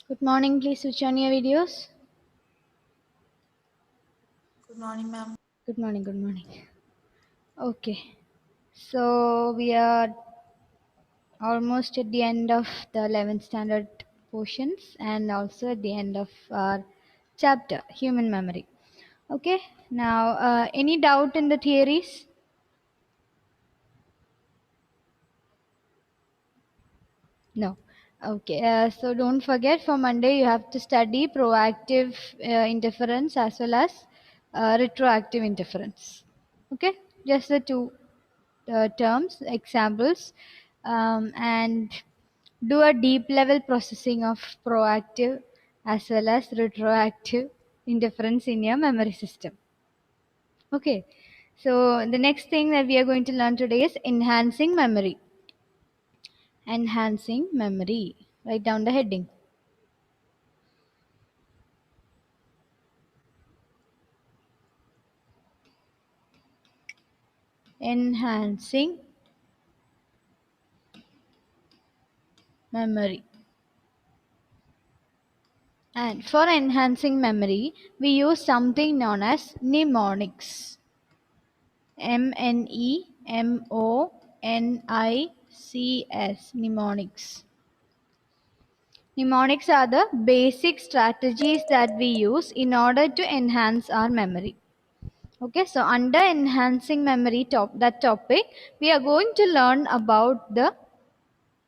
Good morning. Please switch on your videos. Good morning, ma'am. Good morning. Good morning. Okay. So we are almost at the end of the 11th standard portions and also at the end of our chapter, human memory. Okay. Now, any doubt in the theories? No. Okay. So don't forget for Monday you have to study proactive interference as well as retroactive interference. Okay. Just the two terms, examples, and do a deep level processing of proactive as well as retroactive interference in your memory system. Okay, so the next thing that we are going to learn today is enhancing memory. Enhancing memory. Write down the heading. Enhancing memory. And for enhancing memory, we use something known as mnemonics. Mnemonics. Mnemonics are the basic strategies that we use in order to enhance our memory. Okay, so under enhancing memory that topic, we are going to learn about the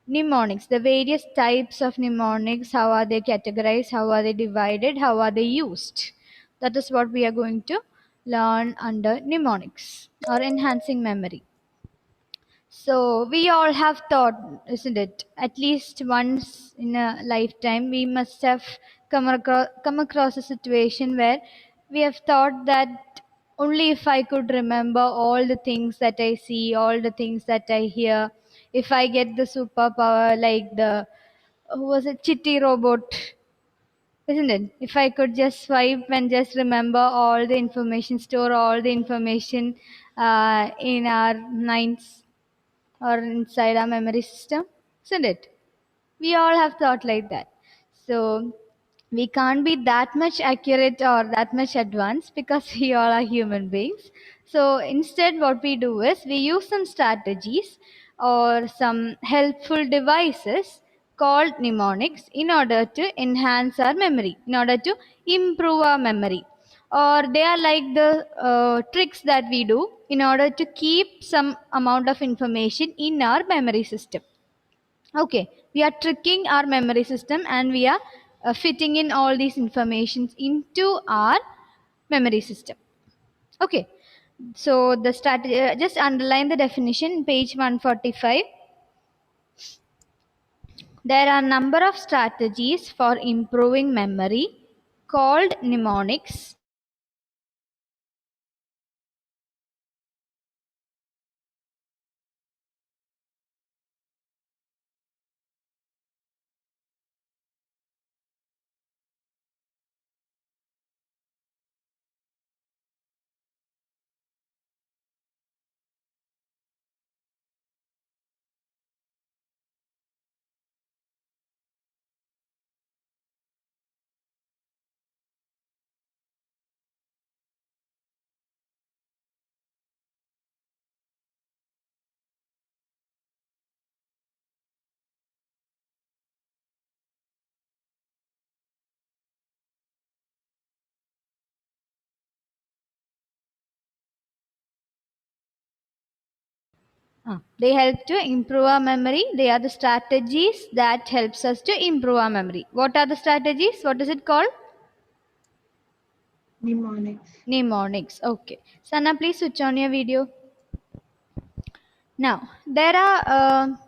mnemonics, the various types of mnemonics, how are they categorized, how are they divided, how are they used. That is what we are going to learn under mnemonics or enhancing memory. So we all have thought, isn't it? At least once in a lifetime, we must have come across a situation where we have thought that only if I could remember all the things that I see, all the things that I hear, if I get the superpower like the who was it, Chitty robot, isn't it? If I could just swipe and just remember all the information, store all the information in our minds or inside our memory system, isn't it? We all have thought like that. So we can't be that much accurate or that much advanced because we all are human beings. So instead, what we do is we use some strategies or some helpful devices called mnemonics in order to enhance our memory, in order to improve our memory. Or they are like the tricks that we do in order to keep some amount of information in our memory system. Okay, we are tricking our memory system and we are fitting in all these informations into our memory system. Okay, so the strategy, just underline the definition, page 145. There are a number of strategies for improving memory called mnemonics. They help to improve our memory. They are the strategies that helps us to improve our memory. What are the strategies? What is it called? Mnemonics. Mnemonics. Okay. Sana, please switch on your video. Now, there are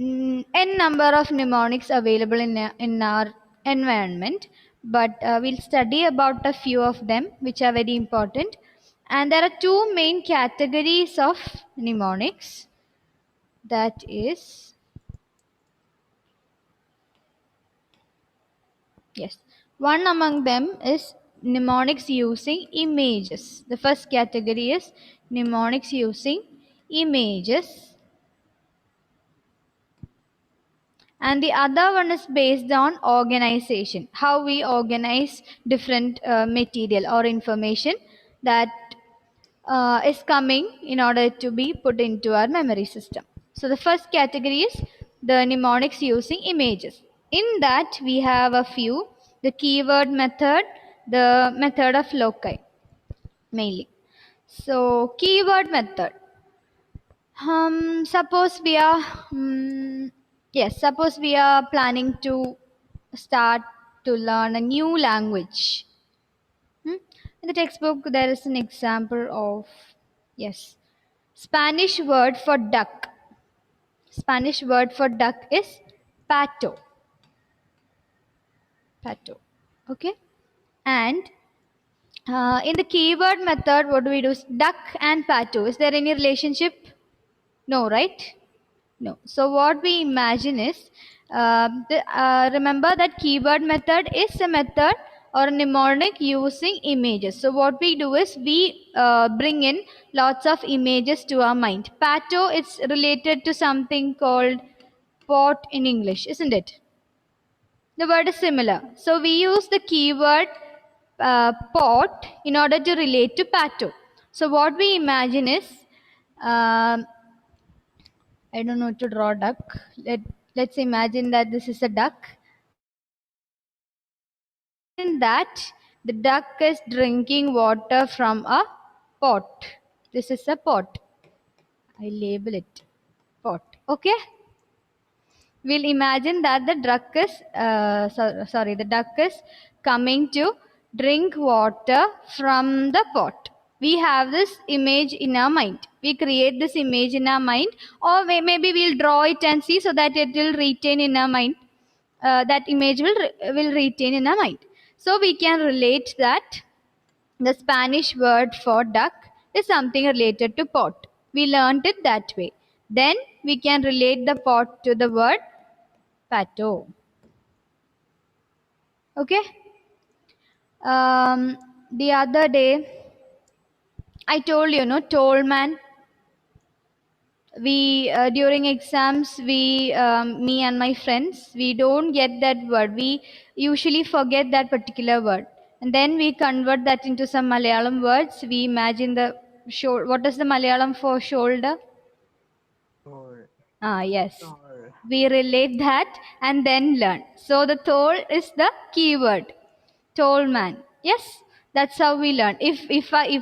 n number of mnemonics available in our environment, but we'll study about a few of them which are very important. And there are two main categories of mnemonics. That is, yes, one among them is mnemonics using images. The first category is mnemonics using images. and the other one is based on organization, how we organize different material or information that is coming in order to be put into our memory system. So the first category is the mnemonics using images. In that we have a few: the keyword method, the method of loci mainly. So keyword method. Suppose we are, yes, suppose we are planning to start to learn a new language. In the textbook, there is an example of, yes, Spanish word for duck. Spanish word for duck is pato. Pato. Okay. And in the keyword method, what do we do? Duck and pato. Is there any relationship? No, right? No. So what we imagine is, remember that keyword method is a method or a mnemonic using images. So what we do is we bring in lots of images to our mind. Pato is related to something called pot in English, isn't it? The word is similar. So we use the keyword pot in order to relate to pato. So what we imagine is, um, I don't know to draw duck. Let's imagine that this is a duck. Imagine that the duck is drinking water from a pot. This is a pot. I label it pot. Okay. We'll imagine that the duck is coming to drink water from the pot. We have this image in our mind. We create this image in our mind, or maybe we'll draw it and see so that it will retain in our mind. That image will retain in our mind. So we can relate that the Spanish word for duck is something related to pot. We learned it that way. Then we can relate the pot to the word pato. Okay. The other day I told you, no, toll man. We during exams, me and my friends, we don't get that word. We usually forget that particular word, and then we convert that into some Malayalam words. We imagine the shoulder. What is the Malayalam for shoulder? Or Yes. or We relate that and then learn. So the toll is the keyword. Toll man. Yes, that's how we learn. If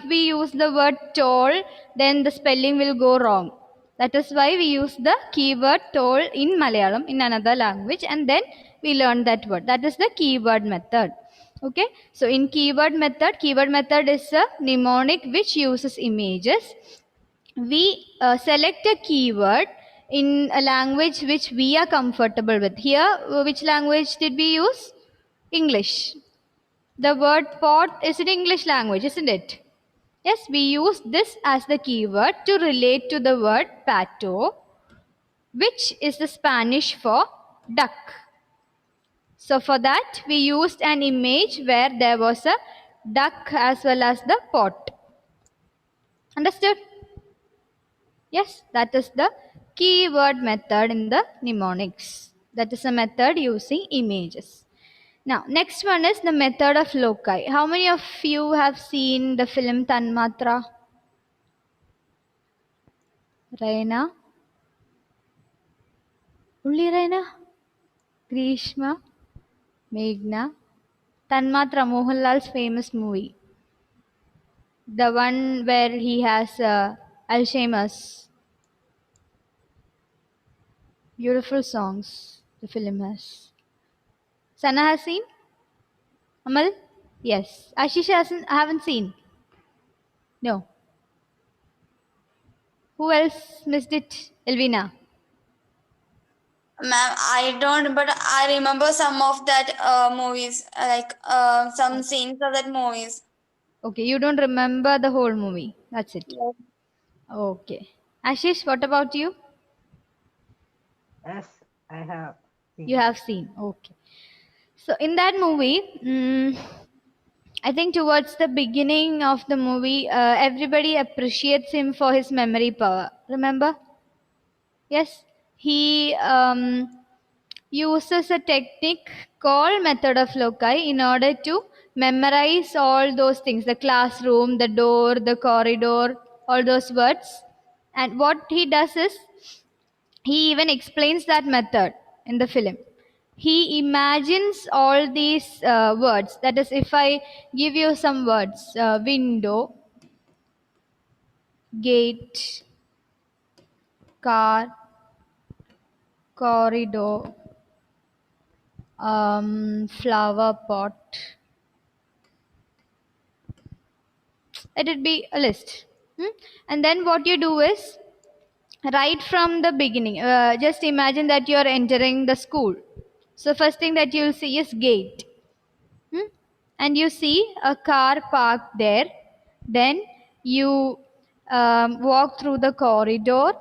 we use the word toll, then the spelling will go wrong. That is why we use the keyword toll in Malayalam in another language, and then we learn that word. That is the keyword method. Okay. So in keyword method is a mnemonic which uses images. We select a keyword in a language which we are comfortable with. Here, which language did we use? English. The word pot is in English language, isn't it? Yes, we use this as the keyword to relate to the word pato, which is the Spanish for duck. So for that, we used an image where there was a duck as well as the pot. Understood? Yes, that is the keyword method in the mnemonics. That is a method using images. Now, next one is the method of loci. How many of you have seen the film Tanmatra? Raina? Only Raina? Grishma? Meghna? Tanmatra, Mohanlal's famous movie. The one where he has Alzheimer's. Beautiful songs the film has. Sana has seen? Amal? Yes. Ashish hasn't, I haven't seen. No. Who else missed it? Elvina. Ma'am, I don't, but I remember some of that movies, like some scenes of that movies. Okay, you don't remember the whole movie. That's it. Yes. Okay. Ashish, what about you? yes, I have You seen. have seen. Okay. So in that movie, I think towards the beginning of the movie, everybody appreciates him for his memory power. Remember? Yes. He uses a technique called method of loci in order to memorize all those things, the classroom, the door, the corridor, all those words. And what he does is he even explains that method in the film. He imagines all these words. That is, if I give you some words, window, gate, car, corridor, flower pot, let it be a list. And then what you do is, right from the beginning, just imagine that you are entering the school. So first thing that you will see is gate. And you see a car parked there. Then you walk through the corridor.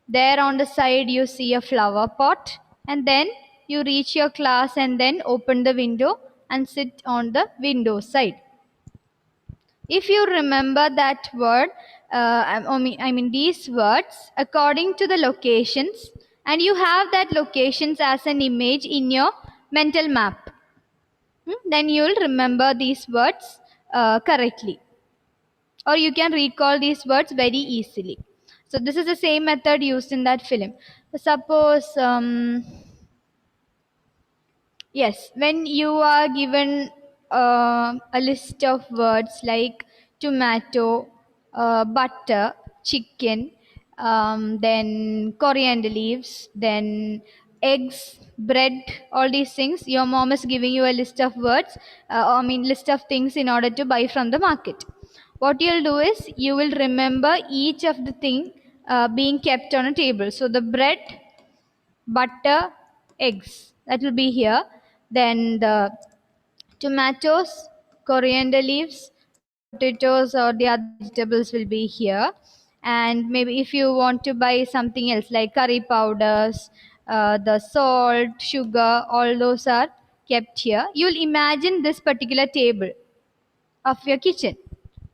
There on the side you see a flower pot. And then you reach your class and then open the window and sit on the window side. If you remember that word, I mean these words according to the locations, and you have that locations as an image in your mental map, then you will remember these words correctly, or you can recall these words very easily. So this is the same method used in that film. Suppose yes, when you are given a list of words like tomato, butter, chicken, then coriander leaves, then eggs, bread, all these things, your mom is giving you a list of words, list of things in order to buy from the market. What you'll do is you will remember each of the thing being kept on a table. So the bread, butter, eggs, that will be here. Then the tomatoes, coriander leaves, potatoes or the other vegetables will be here. And maybe if you want to buy something else like curry powders, the salt, sugar, all those are kept here. You'll imagine this particular table of your kitchen,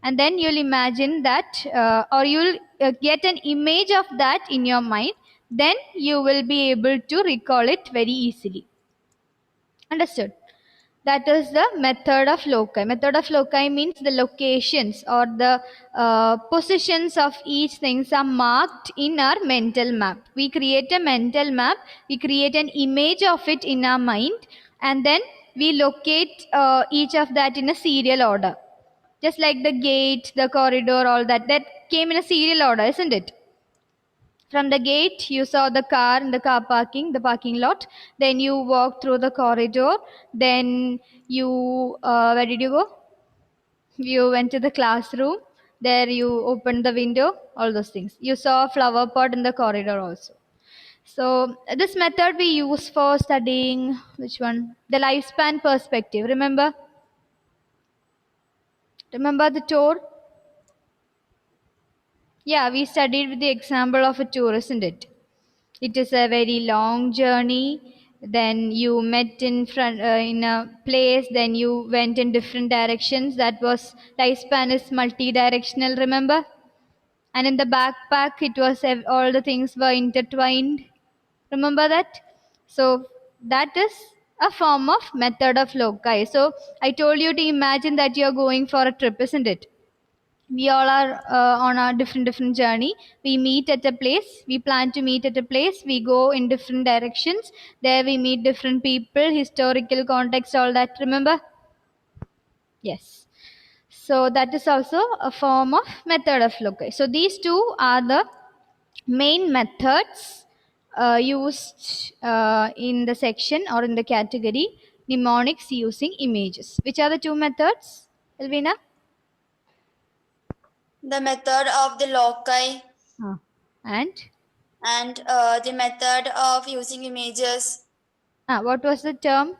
and then you'll imagine that, or you'll get an image of that in your mind. Then you will be able to recall it very easily. Understood? That is the method of loci. Method of loci means the locations or the positions of each things are marked in our mental map. We create a mental map, we create an image of it in our mind, and then we locate each of that in a serial order. Just like the gate, the corridor, all that came in a serial order, isn't it? From the gate, you saw the car in the car parking, the parking lot. Then you walked through the corridor. Then you, where did you go? You went to the classroom. There you opened the window, all those things. You saw a flower pot in the corridor also. So this method we use for studying, which one? The lifespan perspective. Remember? Remember the tour? Yeah, we studied with the example of a tour, isn't it? It is a very long journey. Then you met in front in a place. Then you went in different directions. That was lifespan is multi-directional. Remember? And in the backpack, it was all the things were intertwined. Remember that? So that is a form of method of loci. So I told you to imagine that you are going for a trip, isn't it? We all are on a different journey. We meet at a place, we plan to meet at a place, we go in different directions. There we meet different people, historical context, all that. Remember? Yes. So that is also a form of method of loci. So these two are the main methods used in the section or in the category mnemonics using images. Which are the two methods, Elvina? The method of the loci And and the method of using images. what was the term?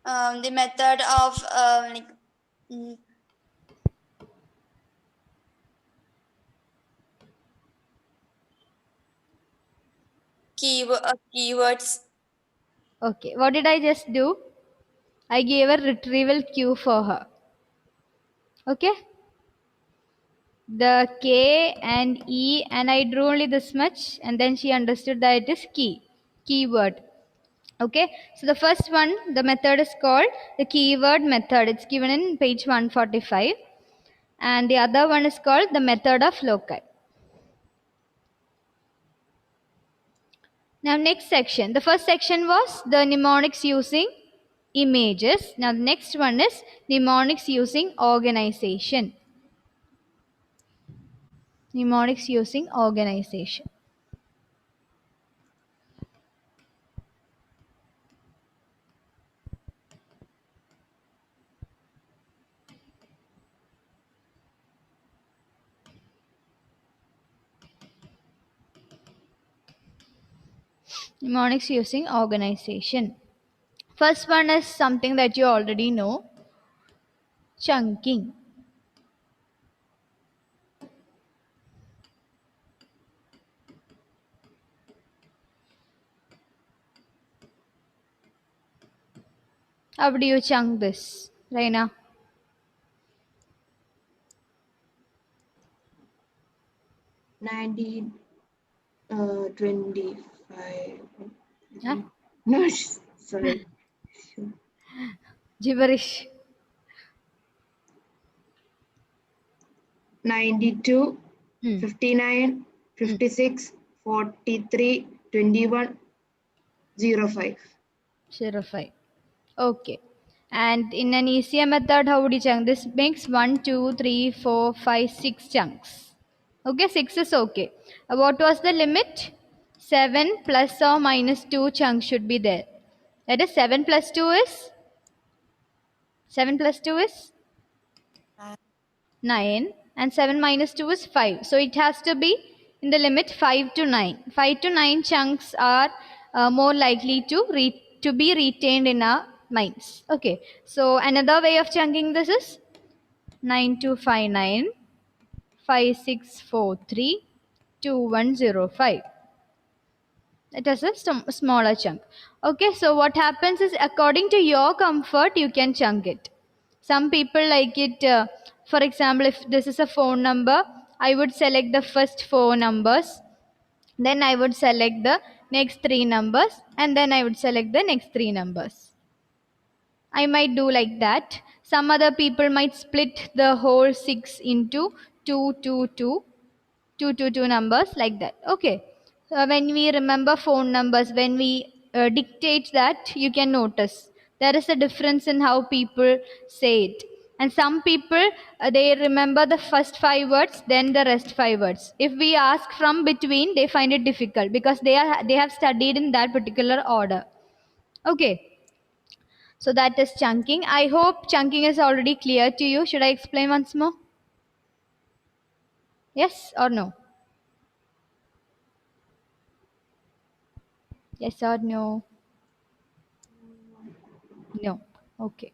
The method of mm, keywords. Okay, what did I just do? I gave a retrieval cue for her. Okay, the K and E, and I drew only this much, and then she understood that it is keyword. Okay, so the first one, the method is called the keyword method. It's given in page 145. And the other one is called the method of loci. Now next section. The first section was the mnemonics using images. Now the next one is mnemonics using organization. Mnemonics using organization. Mnemonics using organization. First one is something that you already know. Chunking. How do you chunk this, Raina? 19, 25. Huh? No, sorry. Gibberish. 92, Hmm. 59, 56, 43, 21, 05. 05. Okay. And in an easier method, how would you chunk? This makes 1, 2, 3, 4, 5, 6 chunks. Okay, 6 is okay. What was the limit? 7 plus or minus 2 chunks should be there. That is 7 plus 2 is? 7 plus 2 is? 9. And 7 minus 2 is 5. So it has to be in the limit 5 to 9. 5 to 9 chunks are more likely to be retained in our minds. Okay. So another way of chunking this is 9259 5643 2105. It is a smaller chunk. Okay, so what happens is according to your comfort, you can chunk it. Some people like it, for example, if this is a phone number, I would select the first 4 numbers, then I would select the next 3 numbers, and then I would select the next 3 numbers. I might do like that. Some other people might split the whole 6 into 2, 2, 2, 2 to 2 numbers like that. Okay. When we remember phone numbers, when we dictate that, you can notice there is a difference in how people say it. And some people, they remember the first 5 words, then the rest 5 words. If we ask from between, they find it difficult because they have studied in that particular order. Okay. So that is chunking. I hope chunking is already clear to you. Should I explain once more? Yes or no? Yes or no? No. Okay.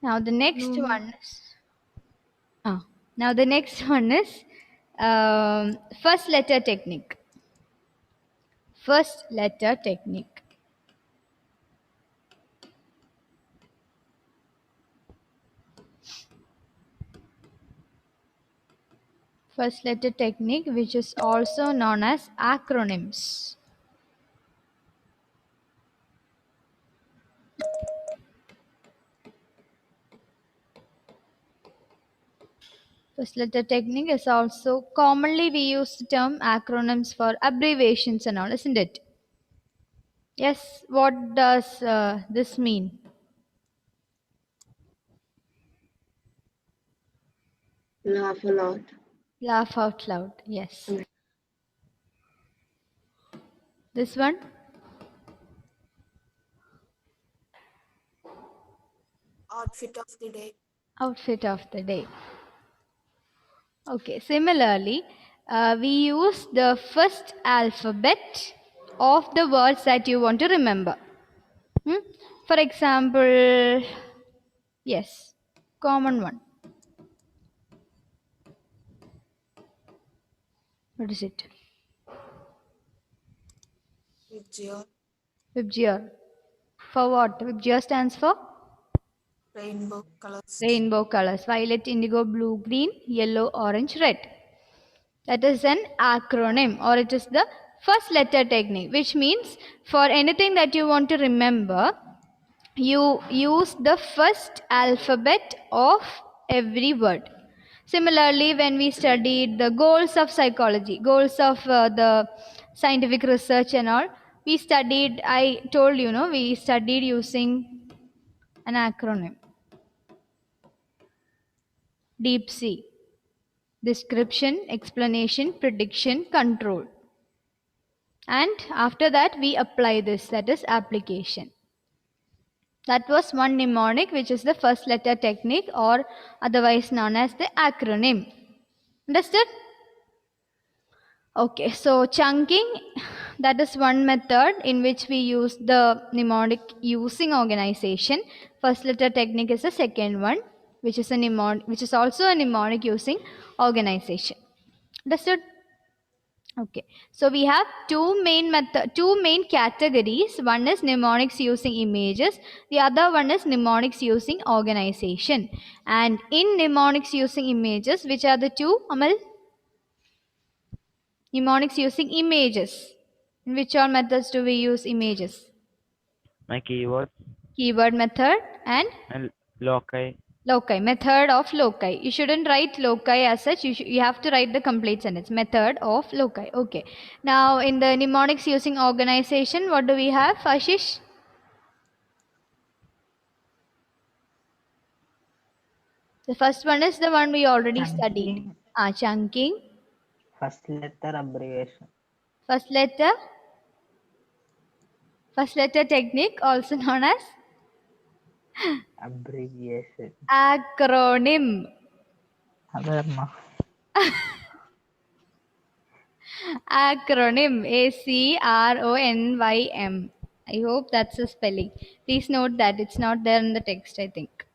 Now the next No. one is now the next one is first letter technique. First letter technique. First letter technique, which is also known as acronyms. First letter technique is also commonly we use the term acronyms for abbreviations and all, isn't it? Yes. What does this mean? Laugh a lot. Laugh out loud. Yes. This one? Outfit of the day. Outfit of the day. Okay, similarly, we use the first alphabet of the words that you want to remember. For example, yes, common one. What is it? Vibgyor. Vibgyor. For what? Vibgyor stands for Rainbow colors. rainbow colors: violet, indigo, blue, green, yellow, orange, red. That is an acronym, or it is the first letter technique, which means for anything that you want to remember, you use the first alphabet of every word. Similarly, when we studied the goals of psychology, goals of the scientific research and all, we studied, I told you, no, we studied using an acronym. Deep C. Description, explanation, prediction, control. And after that, we apply this, that is application. That was one mnemonic, which is the first letter technique, or otherwise known as the acronym. Understood? Okay, so chunking, that is one method in which we use the mnemonic using organization. First letter technique is the second one, which is a mnemonic, which is also a mnemonic using organization. Understood? Okay, so we have two main categories. One is mnemonics using images, the other one is mnemonics using organization. And in mnemonics using images, which are the two, Amal? Mnemonics using images. In which all methods do we use images? My keyword Keyword method and loci. loci, method of loci. You shouldn't write loci as such. You have to write the complete sentence. Method of loci. Okay. Now in the mnemonics using organization, what do we have, Ashish? The first one is the one we already studied. Chunking. First letter abbreviation. First letter technique, also known as Abbreviation. acronym. Adarma. Acronym. ACRONYM. I hope that's the spelling. Please note that it's not there in the text, I think.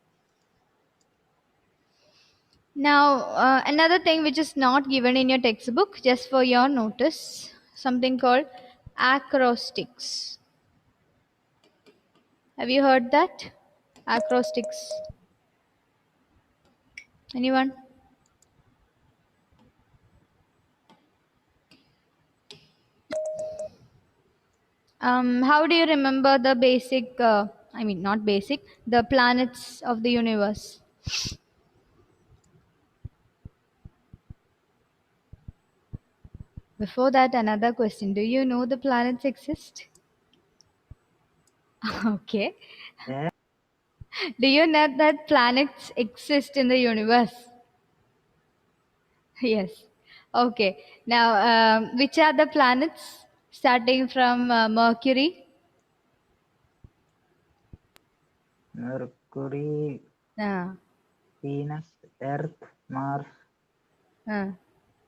Now, another thing which is not given in your textbook, just for your notice, something called acrostics. Have you heard that? Acrostics. Anyone? How do you remember the basic, not basic, the planets of the universe? Before that, another question. Do you know the planets exist? Okay. Yeah. Do you know that planets exist in the universe? Yes. Okay. Now, which are the planets? Starting from Mercury. Mercury, Uh, Venus, Earth, Mars, uh.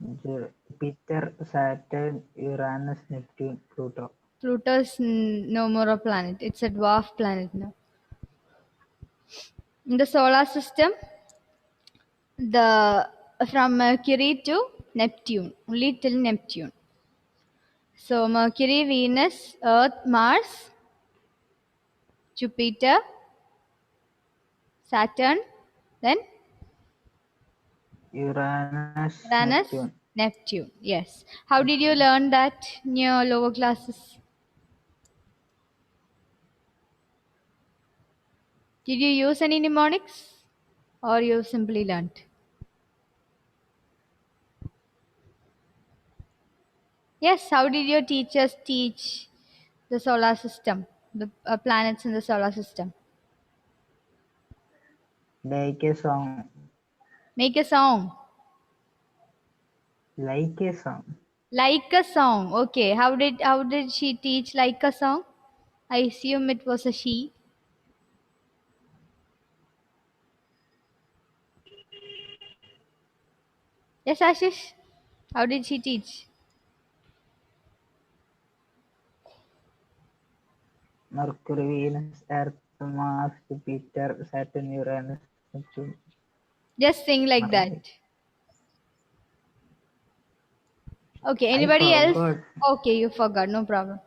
Jupiter, Saturn, Uranus, Neptune, Pluto. Pluto's no more a planet. It's a dwarf planet now. In the solar system, the from Mercury to Neptune, only till Neptune. So Mercury, Venus, Earth, Mars, Jupiter, Saturn, then Uranus, Uranus, Neptune. Neptune. Yes. How did you learn that in your lower classes? Did you use any mnemonics or you simply learnt? Yes. How did your teachers teach the solar system, the planets in the solar system? Like a song. Make a song. Like a song. Like a song. Okay. How did she teach like a song? I assume it was a she. Yes, Ashish. How did she teach? Mercury, Venus, Earth, Mars, Jupiter, Saturn, Uranus, Neptune. Just sing like that. Mercury. Okay. I Anybody else? forgot. Okay, you forgot. No problem.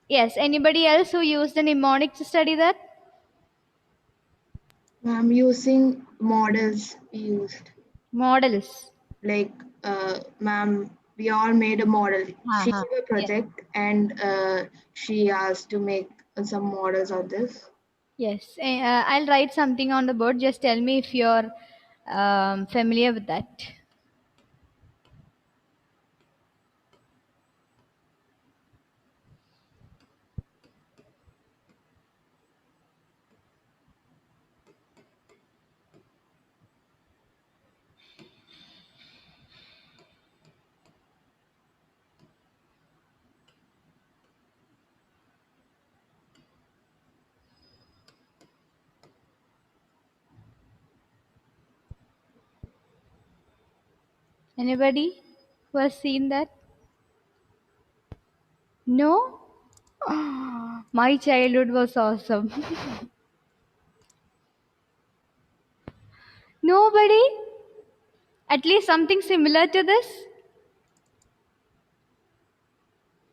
Yes. Anybody else who used the mnemonic to study that? I'm using models we used. Models. Like, ma'am, we all made a model. She Uh-huh. gave a project and she asked to make some models of this. Yes, I'll write something on the board. Just tell me if you're familiar with that. Anybody who has seen that? No? My childhood was awesome. Nobody? At least something similar to this?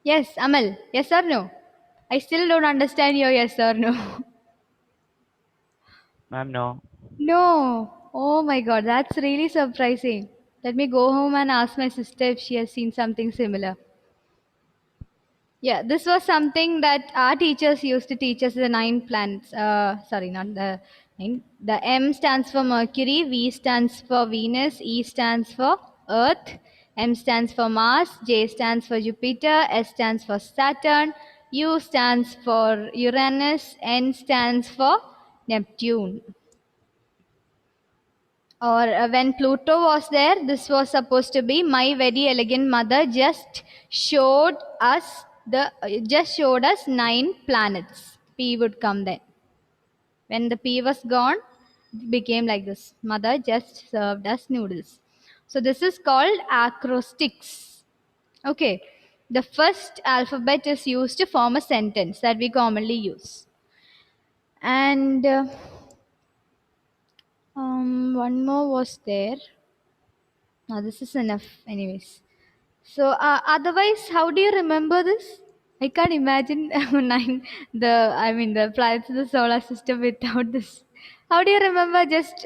Yes, Amal. Yes or no? I still don't understand your yes or no. Ma'am, no. No. Oh my god, that's really surprising. Let me go home and ask my sister if she has seen something similar. Yeah, this was something that our teachers used to teach us the 9 planets. Sorry, not the 9. The M stands for Mercury, V stands for Venus, E stands for Earth, M stands for Mars, J stands for Jupiter, S stands for Saturn, U stands for Uranus, N stands for Neptune. Or when Pluto was there, this was supposed to be my very elegant mother showed us just showed us 9 planets. P would come then. When the P was gone, it became like this. Mother just served us noodles. So this is called acrostics. Okay. The first alphabet is used to form a sentence that we commonly use. And one more was there. Now this is enough, anyways. So otherwise, how do you remember this? I can't imagine the planets of the solar system without this. How do you remember? Just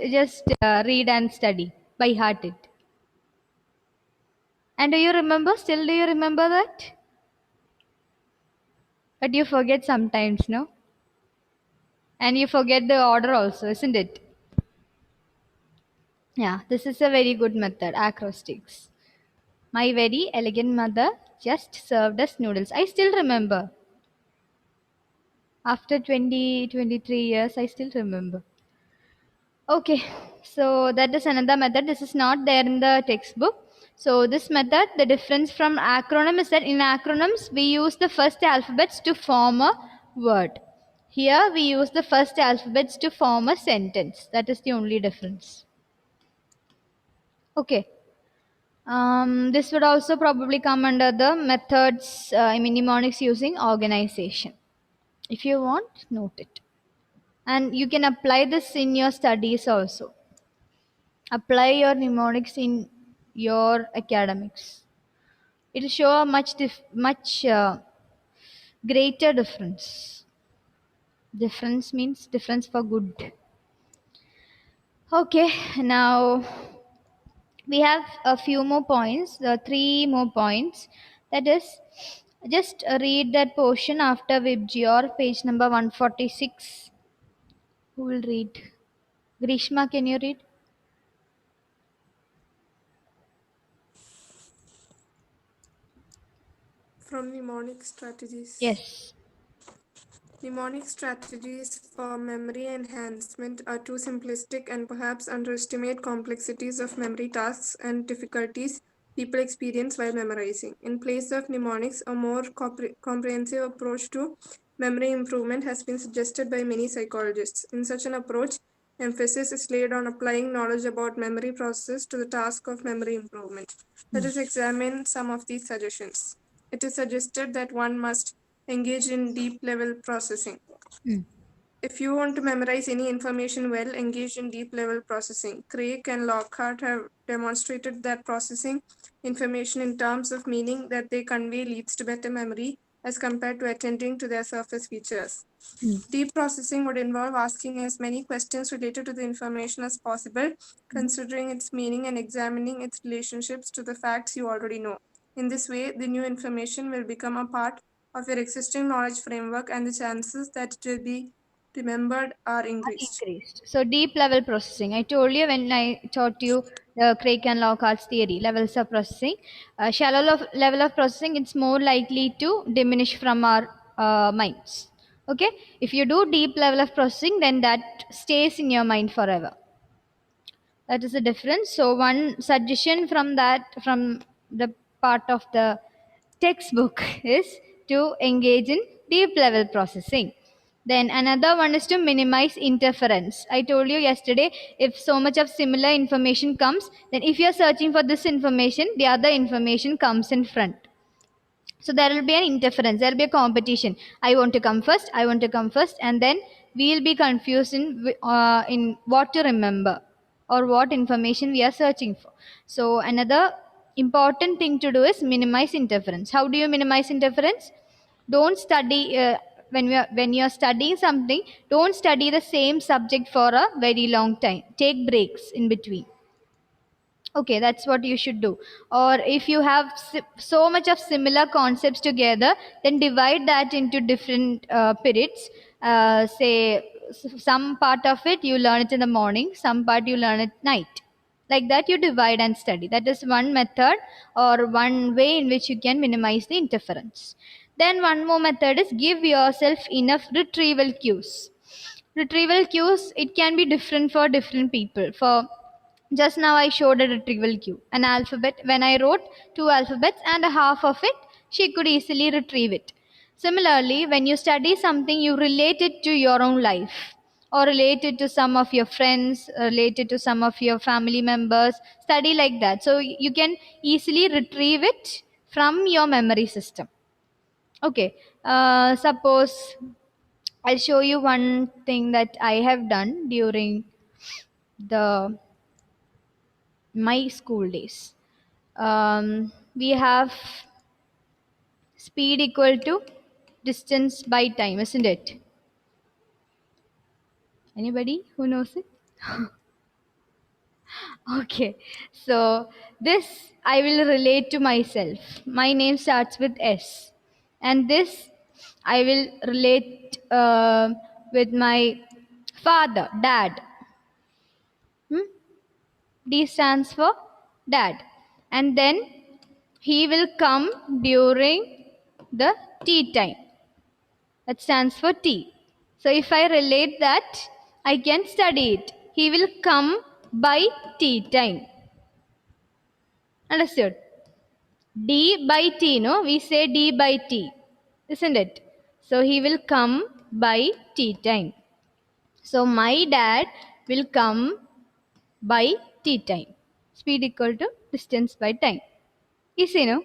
read and study by heart it. And do you remember? Still, do you remember that? But you forget sometimes, no? And you forget the order also, isn't it? Yeah, this is a very good method. Acrostics. My very elegant mother just served us noodles. I still remember. After 23 years, I still remember. Okay, so that is another method. This is not there in the textbook. So this method, the difference from acronym is that in acronyms, we use the first alphabets to form a word. Here, we use the first alphabets to form a sentence. That is the only difference. Okay. This would also probably come under the methods, mnemonics using organization. If you want, note it. And you can apply this in your studies also. Apply your mnemonics in your academics. It will show a much greater difference. Difference means difference for good. Okay, now we have a few more points, 3 more points. That is, just read that portion after Vibgyor, page number 146. Who will read? Grishma, can you read? From mnemonic strategies. Yes. Mnemonic strategies for memory enhancement are too simplistic and perhaps underestimate complexities of memory tasks and difficulties people experience while memorizing. In place of mnemonics, a more comprehensive approach to memory improvement has been suggested by many psychologists. In such an approach, emphasis is laid on applying knowledge about memory process to the task of memory improvement. Let us examine some of these suggestions. It is suggested that one must engage in deep level processing. If you want to memorize any information well, engage in deep level processing. Craig and Lockhart have demonstrated that processing information in terms of meaning that they convey leads to better memory as compared to attending to their surface features. Deep processing would involve asking as many questions related to the information as possible, considering its meaning and examining its relationships to the facts you already know. In this way, the new information will become a part of your existing knowledge framework, and the chances that it will be remembered are increased. So deep level processing. I told you when I taught you Craig and Lockhart's theory, levels of processing. Level of processing, it's more likely to diminish from our minds. Okay, if you do deep level of processing, then that stays in your mind forever. That is the difference. So one suggestion from the part of the textbook is to engage in deep level processing. Then another one is to minimize interference. I told you yesterday, if so much of similar information comes, then if you're searching for this information, the other information comes in front. So there will be an interference, there will be a competition. I want to come first, I want to come first, and then we'll be confused in what to remember or what information we are searching for. So another important thing to do is minimize interference. How do you minimize interference? Don't study when you are studying something, don't study the same subject for a very long time. Take breaks in between. Okay, that's what you should do. Or if you have so much of similar concepts together, then divide that into different periods. Say some part of it you learn it in the morning, some part you learn at night. Like that you divide and study. That is one method or one way in which you can minimize the interference. Then one more method is give yourself enough retrieval cues. Retrieval cues, it can be different for different people. For just now I showed a retrieval cue, an alphabet. When I wrote two alphabets and a half of it, she could easily retrieve it. Similarly, when you study something, you relate it to your own life or relate it to some of your friends, relate it to some of your family members, study like that. So you can easily retrieve it from your memory system. Okay, suppose I'll show you one thing that I have done during the my school days. We have speed equal to distance by time, isn't it? Anybody who knows it? Okay, so this I will relate to myself. My name starts with S, and this I will relate with my father, dad. Hmm? D stands for dad, and then he will come during the tea time. That stands for T. So if I relate that, I can study it. He will come by tea time. Understood? D by T, no? We say D by T, isn't it? So he will come by tea time. So my dad will come by tea time. Speed equal to distance by time. Easy, no?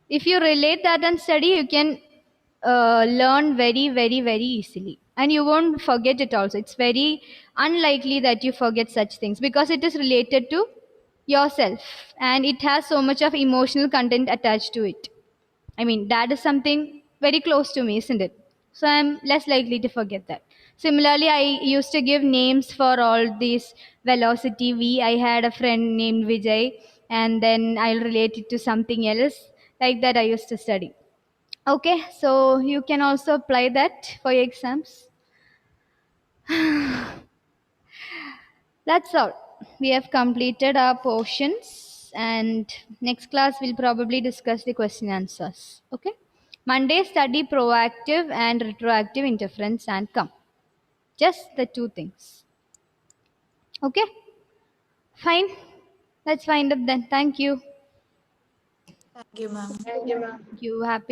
If you relate that and study, you can learn very easily, and you won't forget it also. It's very unlikely that you forget such things because it is related to yourself and it has so much of emotional content attached to it. I mean, that is something very close to me, isn't it? So I'm less likely to forget that. Similarly, I used to give names for all these velocity V. I had a friend named Vijay, and then I'll relate it to something else. Like that, I used to study. Okay, so you can also apply that for your exams. That's all. We have completed our portions, and next class we'll probably discuss the question answers. Okay. Monday study proactive and retroactive interference and come. Just the two things. Okay. Fine. Let's wind up then. Thank you. Thank you, ma'am. Thank you, ma'am. Thank you. Happy